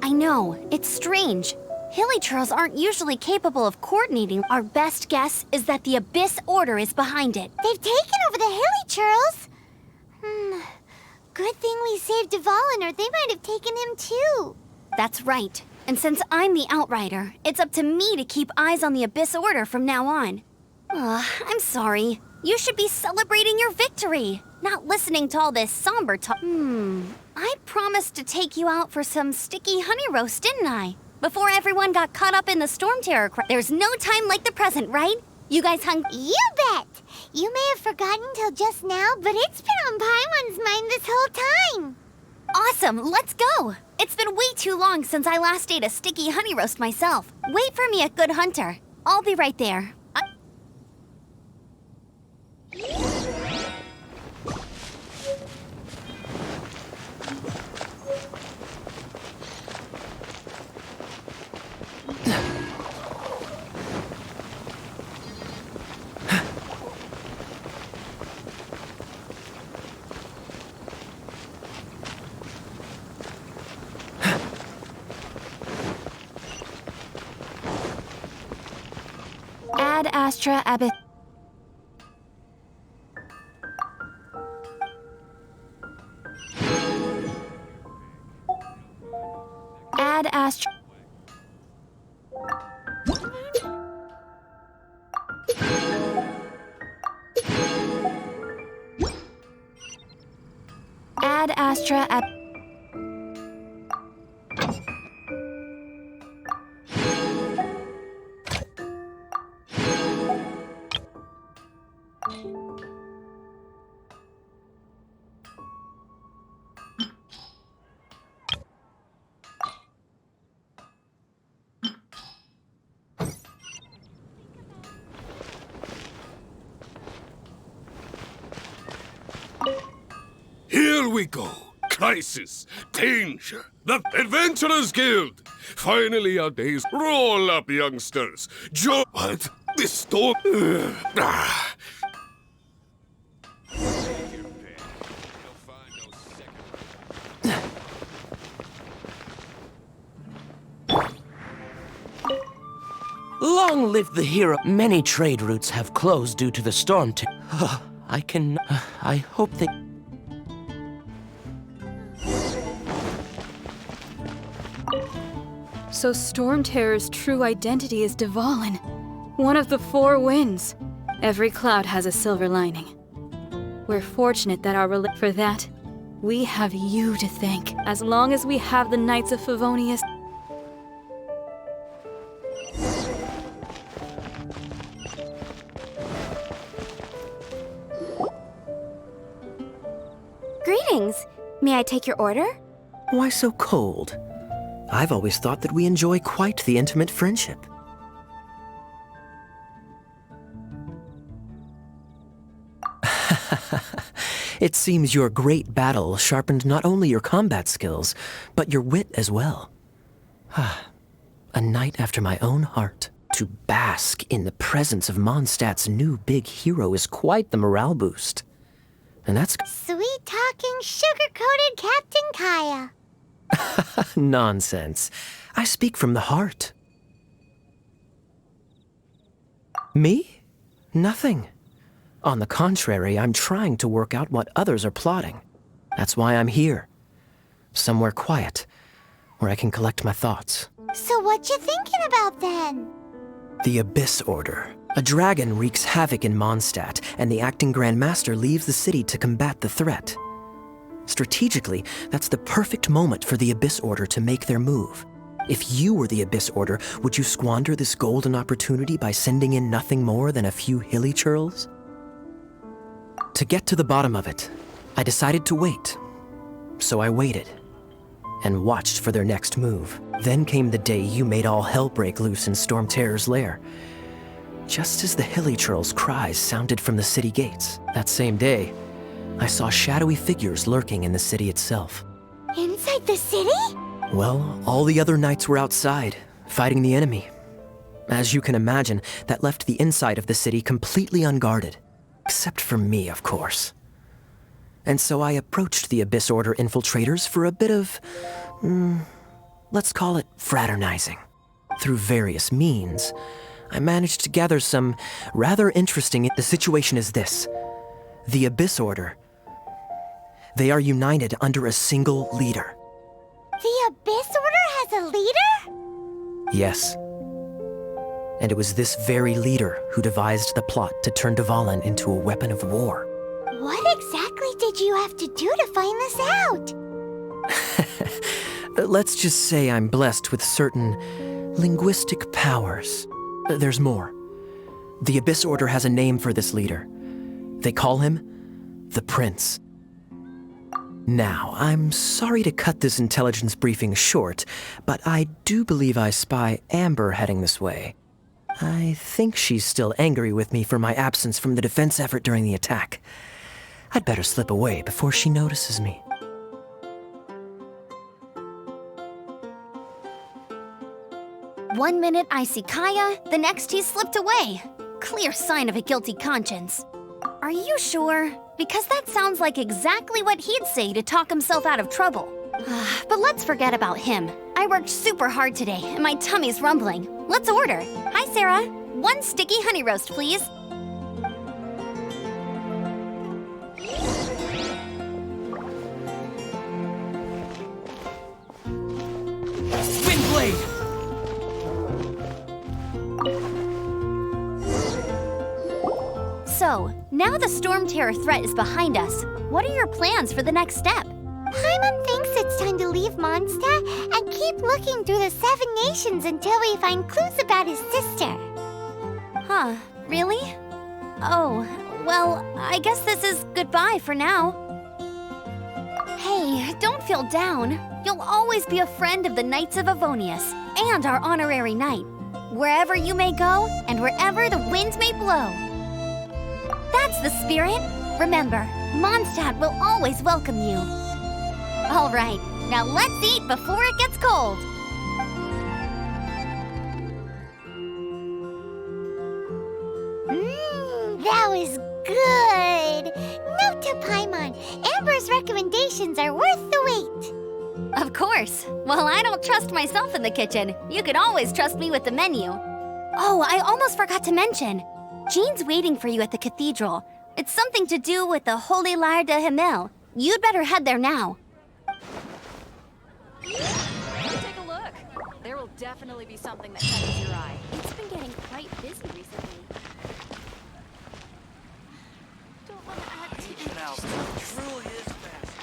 I know, it's strange. Hilly Churls aren't usually capable of coordinating. Our best guess is that the Abyss Order is behind it. They've taken over the Hilly Churls? Good thing we saved Dvalin, or they might have taken him too. That's right. And since I'm the Outrider, it's up to me to keep eyes on the Abyss Order from now on. I'm sorry. You should be celebrating your victory, not listening to all this somber talk. I promised to take you out for some sticky honey roast, didn't I? Before everyone got caught up in the Storm Terror There's no time like the present, right? You guys You bet! You may have forgotten till just now, but it's been on Paimon's mind this whole time. Awesome, let's go! It's been way too long since I last ate a sticky honey roast myself. Wait for me at Good Hunter. I'll be right there. Ad Astra Abyss. Ad Astra. Ad Astra Abyss. Here we go. Crisis. Danger. The Adventurers Guild. Finally our days. Roll up, youngsters. What? This storm... Long live the hero. Many trade routes have closed due to the storm. I hope they... So Storm Terror's true identity is Dvalin, one of the 4 winds. Every cloud has a silver lining. We're fortunate that for that, we have you to thank. As long as we have the Knights of Favonius... Greetings. May I take your order? Why so cold? I've always thought that we enjoy quite the intimate friendship. It seems your great battle sharpened not only your combat skills, but your wit as well. A knight after my own heart. To bask in the presence of Mondstadt's new big hero is quite the morale boost. And that's... Sweet-talking, sugar-coated Captain Kaya. Nonsense. I speak from the heart. Me? Nothing. On the contrary, I'm trying to work out what others are plotting. That's why I'm here. Somewhere quiet, where I can collect my thoughts. So what you thinking about then? The Abyss Order. A dragon wreaks havoc in Mondstadt, and the acting Grand Master leaves the city to combat the threat. Strategically, that's the perfect moment for the Abyss Order to make their move. If you were the Abyss Order, would you squander this golden opportunity by sending in nothing more than a few hilly churls? To get to the bottom of it, I decided to wait. So I waited, and watched for their next move. Then came the day you made all hell break loose in Storm Terror's lair. Just as the hilly churls' cries sounded from the city gates, that same day, I saw shadowy figures lurking in the city itself. Inside the city? Well, all the other knights were outside, fighting the enemy. As you can imagine, that left the inside of the city completely unguarded. Except for me, of course. And so I approached the Abyss Order infiltrators for a bit of... let's call it fraternizing. Through various means, I managed to gather some rather interesting... The situation is this. The Abyss Order... They are united under a single leader. The Abyss Order has a leader? Yes. And it was this very leader who devised the plot to turn Dvalin into a weapon of war. What exactly did you have to do to find this out? Let's just say I'm blessed with certain linguistic powers. There's more. The Abyss Order has a name for this leader. They call him the Prince. Now, I'm sorry to cut this intelligence briefing short, but I do believe I spy Amber heading this way. I think she's still angry with me for my absence from the defense effort during the attack. I'd better slip away before she notices me. One minute I see Kaya, the next he's slipped away. Clear sign of a guilty conscience. Are you sure? Because that sounds like exactly what he'd say to talk himself out of trouble. But let's forget about him. I worked super hard today, and my tummy's rumbling. Let's order. Hi, Sarah. 1 sticky honey roast, please. Windblade! So, now the Storm Terror threat is behind us. What are your plans for the next step? Paimon thinks it's time to leave Mondstadt and keep looking through the 7 nations until we find clues about his sister. Huh, really? Oh, well, I guess this is goodbye for now. Hey, don't feel down. You'll always be a friend of the Knights of Favonius and our honorary knight. Wherever you may go and wherever the winds may blow. That's the spirit. Remember, Mondstadt will always welcome you. All right, now let's eat before it gets cold. That was good. Note to Paimon, Amber's recommendations are worth the wait. Of course. Well, I don't trust myself in the kitchen. You can always trust me with the menu. Oh, I almost forgot to mention. Jean's waiting for you at the cathedral. It's something to do with the Holy Lyre de Himmel. You'd better head there now. Take a look. There will definitely be something that catches your eye. It's been getting quite busy recently. Don't want to act too Truly is fast.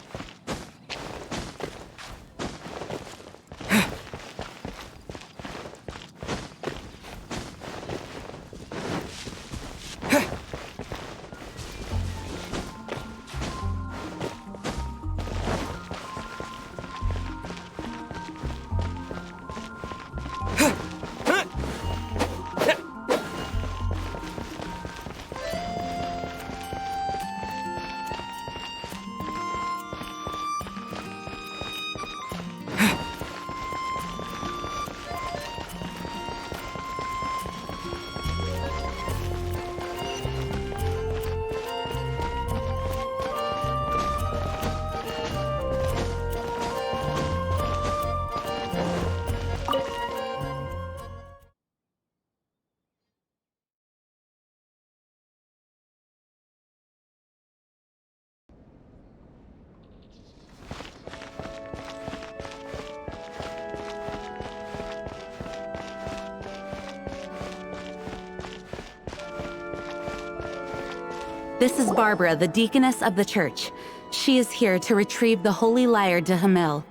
This is Barbara, the deaconess of the church. She is here to retrieve the Holy Lyre de Himmel.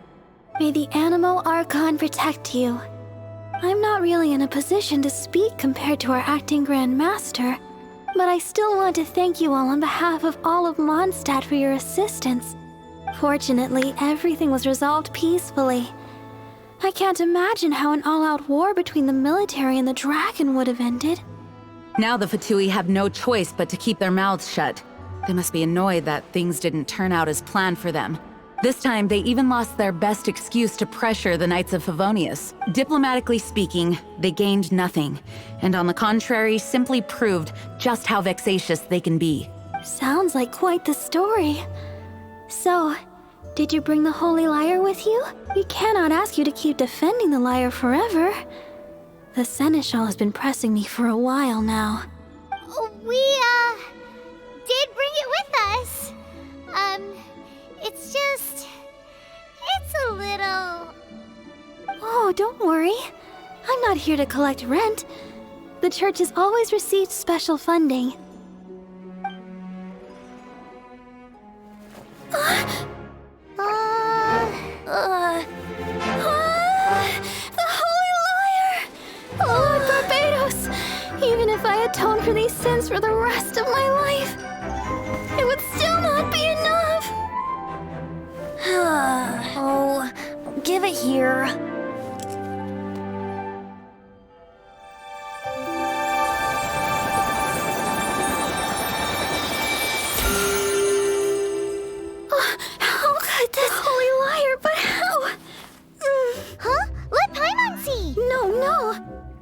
May the Anemo Archon protect you. I'm not really in a position to speak compared to our acting Grand Master, but I still want to thank you all on behalf of all of Mondstadt for your assistance. Fortunately, everything was resolved peacefully. I can't imagine how an all-out war between the military and the dragon would have ended. Now the Fatui have no choice but to keep their mouths shut. They must be annoyed that things didn't turn out as planned for them. This time, they even lost their best excuse to pressure the Knights of Favonius. Diplomatically speaking, they gained nothing, and on the contrary, simply proved just how vexatious they can be. Sounds like quite the story. So, did you bring the Holy Lyre with you? We cannot ask you to keep defending the Lyre forever. The Seneschal has been pressing me for a while now. We, did bring it with us. It's a little... Oh, don't worry. I'm not here to collect rent. The church has always received special funding. The Holy Lyre! Lord Barbados! Even if I atone for these sins for the rest of my life, it would still not be enough! Oh, give it here. How could this Holy Lyre, but how? Huh? Let Paimon see! No.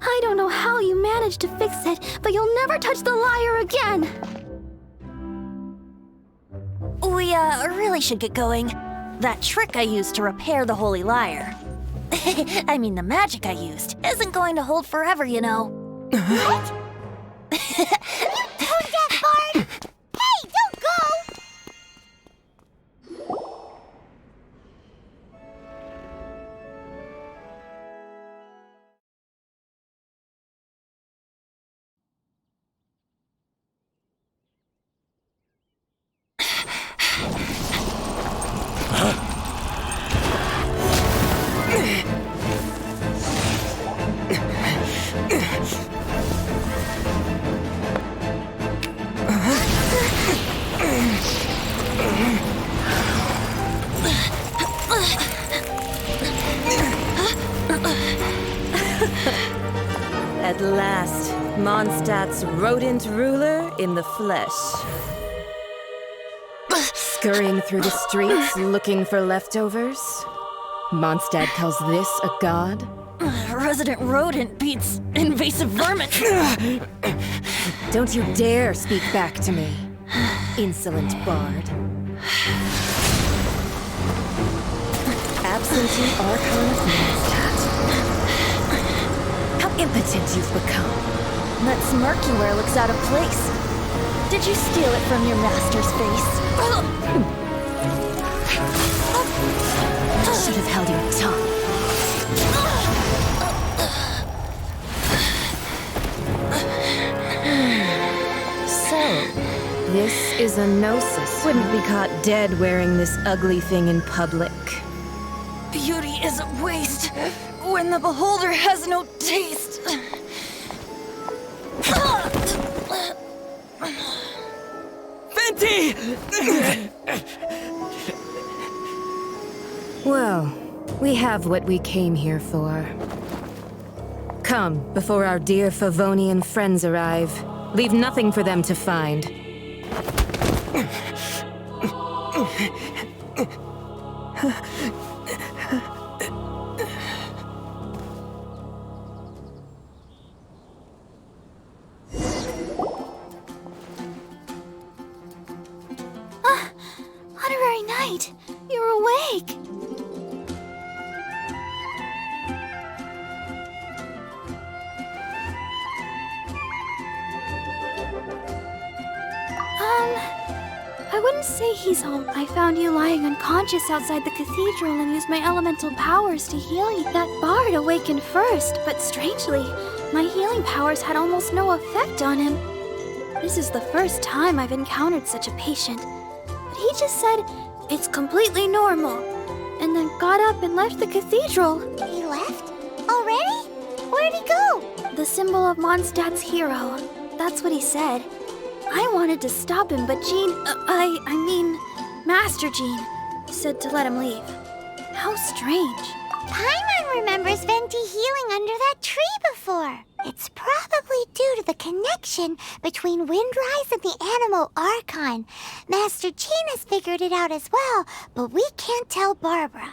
I don't know how you managed to fix it, but you'll never touch the lyre again! We, really should get going. That trick I used to repair the Holy Lyre. I mean, the magic I used isn't going to hold forever, you know. What? You tone-deaf bard! Hey, don't go! At last, Mondstadt's rodent ruler in the flesh. Scurrying through the streets looking for leftovers? Mondstadt calls this a god? Resident rodent beats invasive vermin. Don't you dare speak back to me, insolent bard. Absentee Archon of Mondstadt. How impotent you've become. That smirk you wear looks out of place. Did you steal it from your master's face? Should have held your tongue. So, this is a gnosis. Wouldn't be caught dead wearing this ugly thing in public. Beauty is a waste when the beholder has no taste. Venti! Well, we have what we came here for. Come, before our dear Favonian friends arrive. Leave nothing for them to find. Honorary Knight, you're awake. I wouldn't say he's home. I found you lying unconscious outside the cathedral and used my elemental powers to heal you. That bard awakened first, but strangely, my healing powers had almost no effect on him. This is the first time I've encountered such a patient. But he just said, it's completely normal, and then got up and left the cathedral. He left? Already? Where'd he go? The symbol of Mondstadt's hero. That's what he said. I wanted to stop him, but Master Jean said to let him leave. How strange. Paimon remembers Venti healing under that tree before. It's probably due to the connection between Windrise and the Anemo Archon. Master Jean has figured it out as well, but we can't tell Barbara.